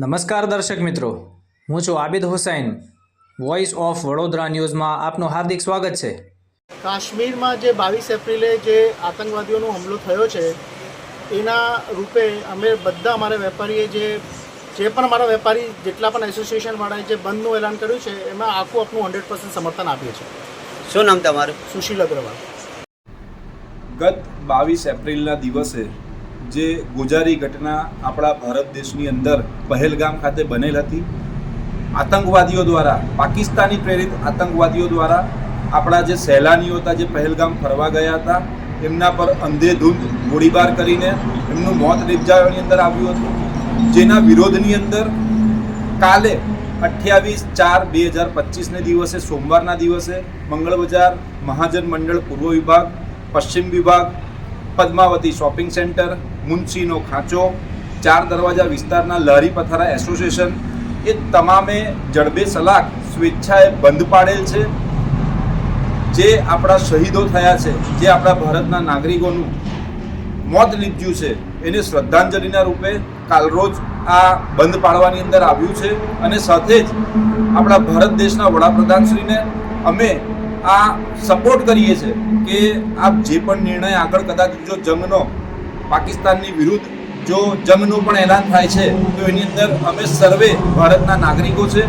નમસ્કાર દર્શક મિત્રો, હું છું આબિદ હુસૈન. વોઇસ ઓફ વડોદરા ન્યૂઝમાં આપનું હાર્દિક સ્વાગત છે. કાશ્મીરમાં જે 22 એપ્રિલે જે આતંકવાદીઓનો હુમલો થયો છે એના રૂપે અમે બધા અમારા વેપારીએ જે પણ અમારા વેપારી જેટલા પણ એસોસિએશનવાળાએ જે બંધનું એલાન કર્યું છે એમાં આખું આપણું 100% સમર્થન આપીએ છીએ. શું નામ તમારું? સુશીલ અગ્રવાલ. ગત 22 એપ્રિલના દિવસે જે ગોજારી ઘટના આપણા ભારત દેશની અંદર પહેલગામ ખાતે બનેલ હતી, આતંકવાદીઓ દ્વારા, પાકિસ્તાની પ્રેરિત આતંકવાદીઓ દ્વારા આપણા જે સહેલાનીઓ હતા, જે પહેલગામ ફરવા ગયા હતા, એમના પર અંધેધૂંધ ગોળીબાર કરીને એમનું મોત નિપજાવવાની અંદર આવ્યું હતું. જેના વિરોધની અંદર કાલે 28/4/2025ને દિવસે, સોમવારના દિવસે મંગળ બજાર મહાજન મંડળ પૂર્વ વિભાગ, પશ્ચિમ વિભાગ, પદ્માવતી શોપિંગ સેન્ટર, મુનશીનો ખાંચો, 4 દરવાજા વિસ્તારના લહેરી પથારા એસોસિએશન એ તમામે જડબે સલાક સ્વેચ્છાએ બંધ પાડેલ છે. જે આપણા શહીદો થયા છે, જે આપણા ભારતના નાગરિકોનું મોત નીપજ્યું છે, એને શ્રદ્ધાંજલિના રૂપે કાલરોજ આ બંધ પાડવાની અંદર આવ્યું છે. અને સાથે જ આપણા ભારત દેશના વડાપ્રધાનશ્રીને અમે આ સપોર્ટ કરીએ છીએ કે આપ જે પણ નિર્ણય આગળ કદાચ જો જંગનો, પાકિસ્તાનની વિરુદ્ધ જો જંગનું પણ એલાન થાય છે તો એની અંદર અમે સર્વે ભારતના નાગરિકો છે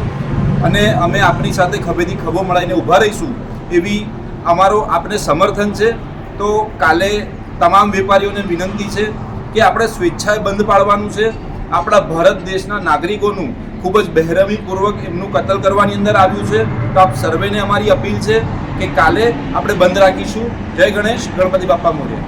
અને અમે આપની સાથે ખભેથી ખભો મળાઈને ઊભા રહીશું એવી અમારો આપને સમર્થન છે. તો કાલે તમામ વેપારીઓને વિનંતી છે કે આપણે સ્વેચ્છાએ બંધ પાડવાનું છે. આપણા ભારત દેશના નાગરિકોનું ખૂબ જ બેરહમીપૂર્વક એમનું કતલ કરવાની અંદર આવ્યું છે. તો આપ સર્વેને અમારી અપીલ છે કે કાલે આપણે બંધ રાખીશું. જય ગણેશ, ગણપતિ બાપ્પા મોર્યા.